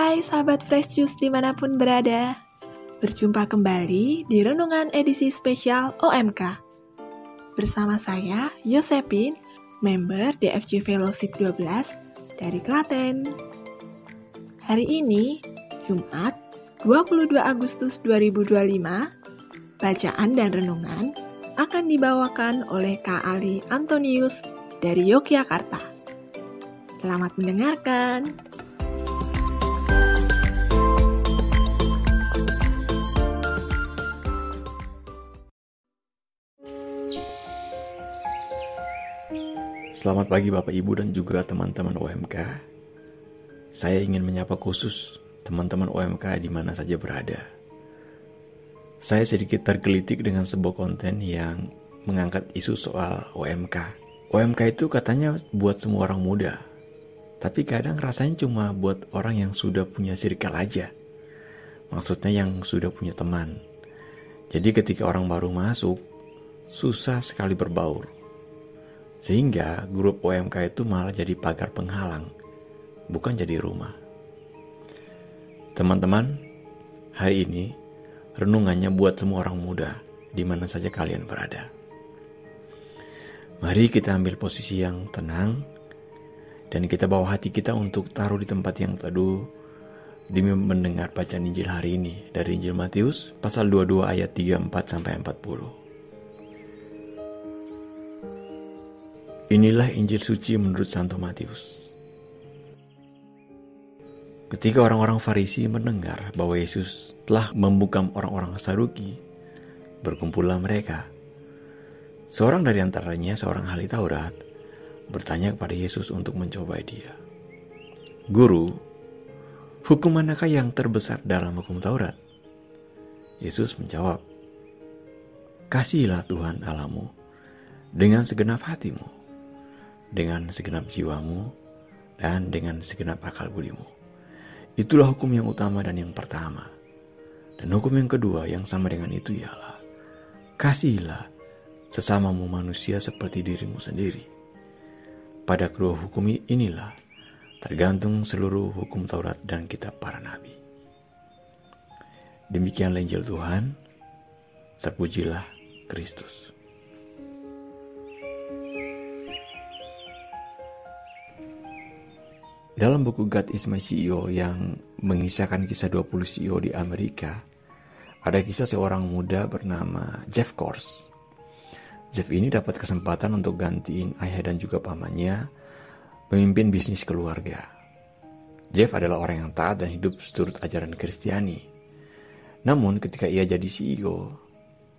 Hai sahabat Fresh Juice dimanapun berada. Berjumpa kembali di Renungan edisi spesial OMK. Bersama saya, Yosepin, member DFJ Fellowship 12 dari Klaten. Hari ini, Jumat 22 Agustus 2025, bacaan dan renungan akan dibawakan oleh Kak Ali Antonius dari Yogyakarta. Selamat mendengarkan. Selamat pagi Bapak Ibu dan juga teman-teman OMK. Saya ingin menyapa khusus teman-teman OMK di mana saja berada. Saya sedikit tergelitik dengan sebuah konten yang mengangkat isu soal OMK. OMK itu katanya buat semua orang muda. Tapi kadang rasanya cuma buat orang yang sudah punya circle aja. Maksudnya yang sudah punya teman. Jadi ketika orang baru masuk, susah sekali berbaur. Sehingga grup OMK itu malah jadi pagar penghalang, bukan jadi rumah. Teman-teman, hari ini renungannya buat semua orang muda, di mana saja kalian berada. Mari kita ambil posisi yang tenang, dan kita bawa hati kita untuk taruh di tempat yang teduh, demi mendengar bacaan Injil hari ini, dari Injil Matius, pasal 22 ayat 34-40. Inilah Injil suci menurut Santo Matius. Ketika orang-orang Farisi mendengar bahwa Yesus telah membungkam orang-orang Saduki, berkumpullah mereka. Seorang dari antaranya, seorang ahli Taurat, bertanya kepada Yesus untuk mencobai dia. Guru, hukum manakah yang terbesar dalam hukum Taurat? Yesus menjawab, kasihilah Tuhan Allahmu dengan segenap hatimu, dengan segenap jiwamu, dan dengan segenap akal budimu. Itulah hukum yang utama dan yang pertama. Dan hukum yang kedua yang sama dengan itu ialah, kasihilah sesamamu manusia seperti dirimu sendiri. Pada kedua hukum inilah tergantung seluruh hukum Taurat dan kitab para nabi. Demikianlah Injil Tuhan. Terpujilah Kristus. Dalam buku God is My CEO yang mengisahkan kisah 20 CEO di Amerika, ada kisah seorang muda bernama Jeff Kors. Jeff ini dapat kesempatan untuk gantiin ayah dan juga pamannya memimpin bisnis keluarga. Jeff adalah orang yang taat dan hidup seturut ajaran Kristiani. Namun ketika ia jadi CEO,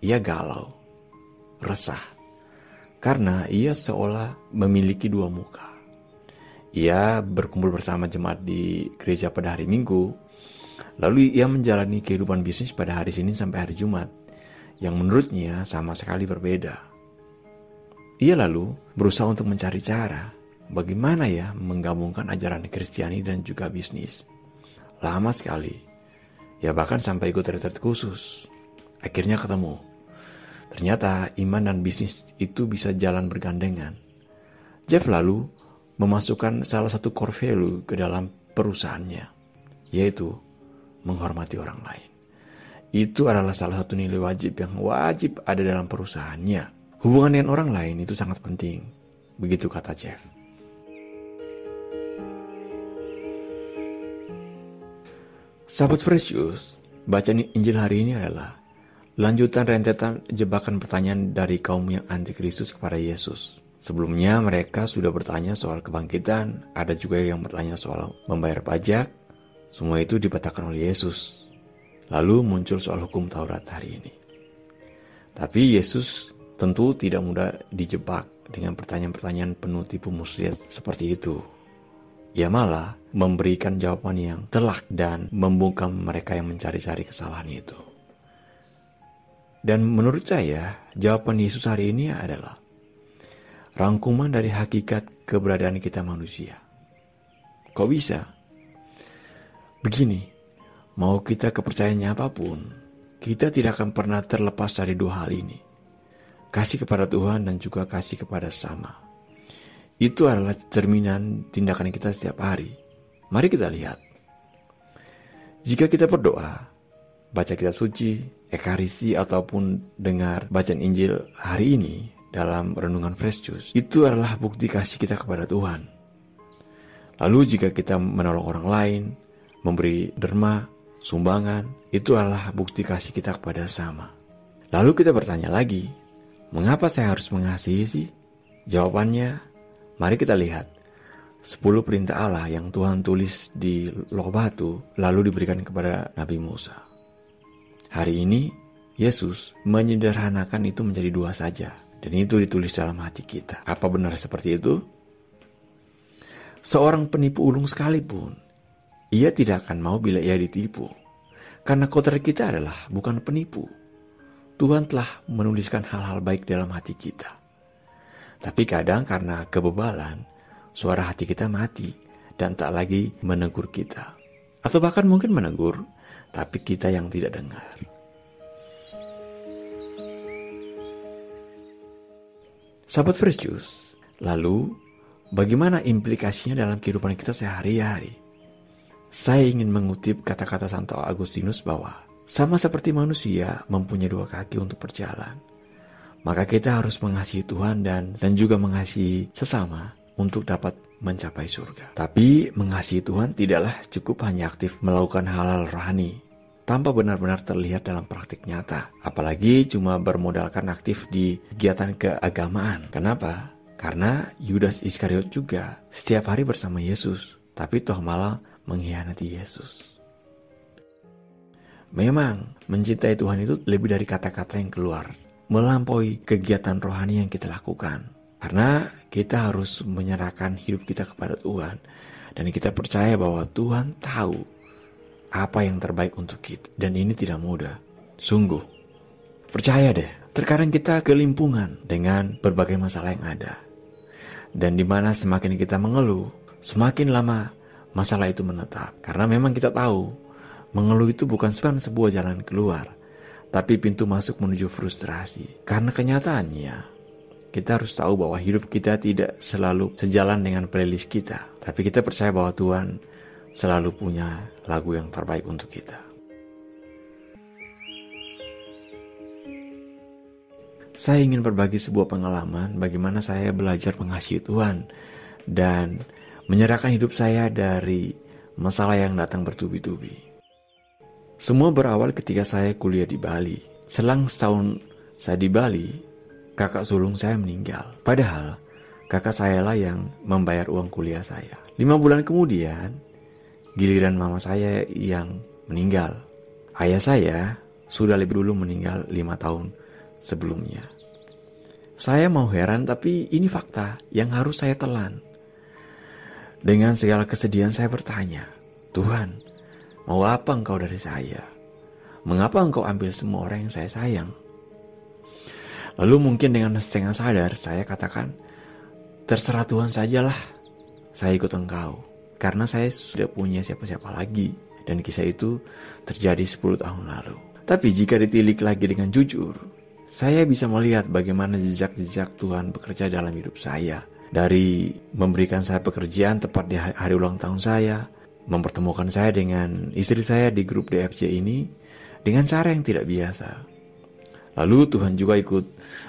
ia galau, resah, karena ia seolah memiliki dua muka. Ia berkumpul bersama jemaat di gereja pada hari Minggu, lalu ia menjalani kehidupan bisnis pada hari Senin sampai hari Jumat, yang menurutnya sama sekali berbeda. Ia lalu berusaha untuk mencari cara, bagaimana ya menggabungkan ajaran Kristiani dan juga bisnis. Lama sekali, ya bahkan sampai ikut retret khusus. Akhirnya ketemu. Ternyata iman dan bisnis itu bisa jalan bergandengan. Jeff lalu memasukkan salah satu core value ke dalam perusahaannya, yaitu menghormati orang lain. Itu adalah salah satu nilai wajib yang wajib ada dalam perusahaannya. Hubungan dengan orang lain itu sangat penting, begitu kata Jeff. Sahabat Fresh Juice, bacaan Injil hari ini adalah lanjutan rentetan jebakan pertanyaan dari kaum yang antikristus kepada Yesus. Sebelumnya mereka sudah bertanya soal kebangkitan, ada juga yang bertanya soal membayar pajak. Semua itu dipatahkan oleh Yesus. Lalu muncul soal hukum Taurat hari ini. Tapi Yesus tentu tidak mudah dijebak dengan pertanyaan-pertanyaan penuh tipu muslihat seperti itu. Ia malah memberikan jawaban yang telak dan membungkam mereka yang mencari-cari kesalahan itu. Dan menurut saya, jawaban Yesus hari ini adalah rangkuman dari hakikat keberadaan kita manusia. Kok bisa? Begini, mau kita kepercayaannya apapun, kita tidak akan pernah terlepas dari dua hal ini. Kasih kepada Tuhan dan juga kasih kepada sesama. Itu adalah cerminan tindakan kita setiap hari. Mari kita lihat. Jika kita berdoa, baca kitab suci, ekaristi, ataupun dengar bacaan Injil hari ini dalam renungan Fresh Juice, itu adalah bukti kasih kita kepada Tuhan. Lalu jika kita menolong orang lain, memberi derma, sumbangan, itu adalah bukti kasih kita kepada sama. Lalu kita bertanya lagi, mengapa saya harus mengasihi sih? Jawabannya, mari kita lihat 10 perintah Allah yang Tuhan tulis di loh batu lalu diberikan kepada Nabi Musa. Hari ini Yesus menyederhanakan itu menjadi 2 saja, dan itu ditulis dalam hati kita. Apa benar seperti itu? Seorang penipu ulung sekalipun, ia tidak akan mau bila ia ditipu. Karena kodrat kita adalah bukan penipu. Tuhan telah menuliskan hal-hal baik dalam hati kita. Tapi kadang karena kebebalan, suara hati kita mati dan tak lagi menegur kita. Atau bahkan mungkin menegur, tapi kita yang tidak dengar. Sahabat Fresh Juice, lalu bagaimana implikasinya dalam kehidupan kita sehari-hari? Saya ingin mengutip kata-kata Santo Agustinus bahwa sama seperti manusia mempunyai 2 kaki untuk berjalan, maka kita harus mengasihi Tuhan dan juga mengasihi sesama untuk dapat mencapai surga. Tapi mengasihi Tuhan tidaklah cukup hanya aktif melakukan hal-hal rohani tanpa benar-benar terlihat dalam praktik nyata. Apalagi cuma bermodalkan aktif di kegiatan keagamaan. Kenapa? Karena Yudas Iskariot juga setiap hari bersama Yesus, tapi toh malah mengkhianati Yesus. Memang mencintai Tuhan itu lebih dari kata-kata yang keluar, melampaui kegiatan rohani yang kita lakukan. Karena kita harus menyerahkan hidup kita kepada Tuhan. Dan kita percaya bahwa Tuhan tahu apa yang terbaik untuk kita. Dan ini tidak mudah. Sungguh. Percaya deh, terkadang kita kelimpungan dengan berbagai masalah yang ada. Dan dimana semakin kita mengeluh, semakin lama masalah itu menetap. Karena memang kita tahu, mengeluh itu bukan sebuah jalan keluar, tapi pintu masuk menuju frustrasi. Karena kenyataannya, kita harus tahu bahwa hidup kita tidak selalu sejalan dengan playlist kita. Tapi kita percaya bahwa Tuhan selalu punya lagu yang terbaik untuk kita. Saya ingin berbagi sebuah pengalaman bagaimana saya belajar mengasihi Tuhan dan menyerahkan hidup saya dari masalah yang datang bertubi-tubi. Semua berawal ketika saya kuliah di Bali. Selang setahun saya di Bali, kakak sulung saya meninggal. Padahal kakak saya lah yang membayar uang kuliah saya. 5 bulan kemudian, giliran mama saya yang meninggal. Ayah saya sudah lebih dulu meninggal 5 tahun sebelumnya. Saya mau heran, tapi ini fakta yang harus saya telan. Dengan segala kesedihan saya bertanya, Tuhan, mau apa Engkau dari saya? Mengapa Engkau ambil semua orang yang saya sayang? Lalu mungkin dengan setengah sadar saya katakan, terserah Tuhan sajalah, saya ikut Engkau. Karena saya sudah punya siapa-siapa lagi. Dan kisah itu terjadi 10 tahun lalu. Tapi jika ditilik lagi dengan jujur, saya bisa melihat bagaimana jejak-jejak Tuhan bekerja dalam hidup saya. Dari memberikan saya pekerjaan tepat di hari ulang tahun saya, mempertemukan saya dengan istri saya di grup DFC ini dengan cara yang tidak biasa. Lalu Tuhan juga ikut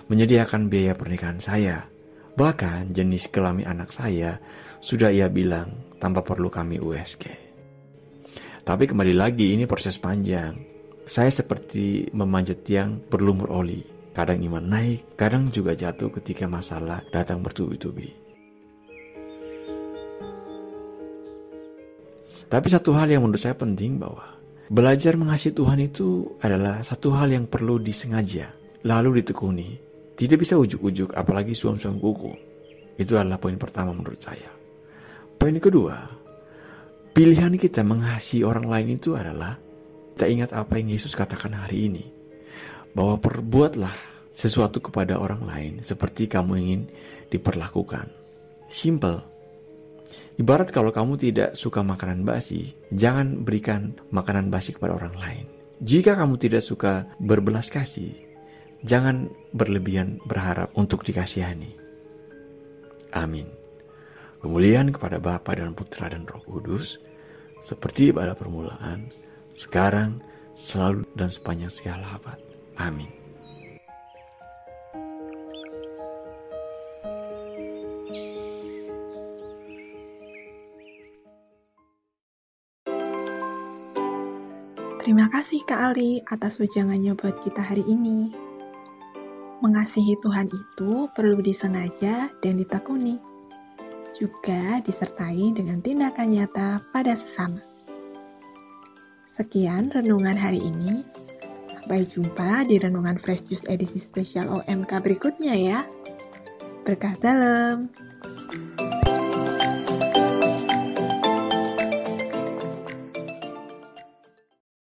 menyediakan biaya pernikahan saya. Bahkan jenis kelamin anak saya sudah Ia bilang tanpa perlu kami USG. Tapi kembali lagi, ini proses panjang. Saya seperti memanjat tiang berlumur oli. Kadang iman naik, kadang juga jatuh ketika masalah datang bertubi-tubi. Tapi satu hal yang menurut saya penting, bahwa belajar mengasihi Tuhan itu adalah satu hal yang perlu disengaja, lalu ditekuni. Tidak bisa ujuk-ujuk, apalagi suam-suam kuku. Itu adalah poin pertama menurut saya. Poin kedua, pilihan kita mengasihi orang lain itu adalah, kita ingat apa yang Yesus katakan hari ini, bahwa perbuatlah sesuatu kepada orang lain seperti kamu ingin diperlakukan. Simple. Ibarat kalau kamu tidak suka makanan basi, jangan berikan makanan basi kepada orang lain. Jika kamu tidak suka berbelas kasih, jangan berlebihan berharap untuk dikasihani. Amin. Kemuliaan kepada Bapa dan Putra dan Roh Kudus, seperti pada permulaan, sekarang, selalu, dan sepanjang segala abad. Amin. Terima kasih Kak Ali atas wejangannya buat kita hari ini. Mengasihi Tuhan itu perlu disengaja dan ditekuni, juga disertai dengan tindakan nyata pada sesama. Sekian renungan hari ini. Sampai jumpa di Renungan Fresh Juice edisi spesial OMK berikutnya ya. Berkah dalam.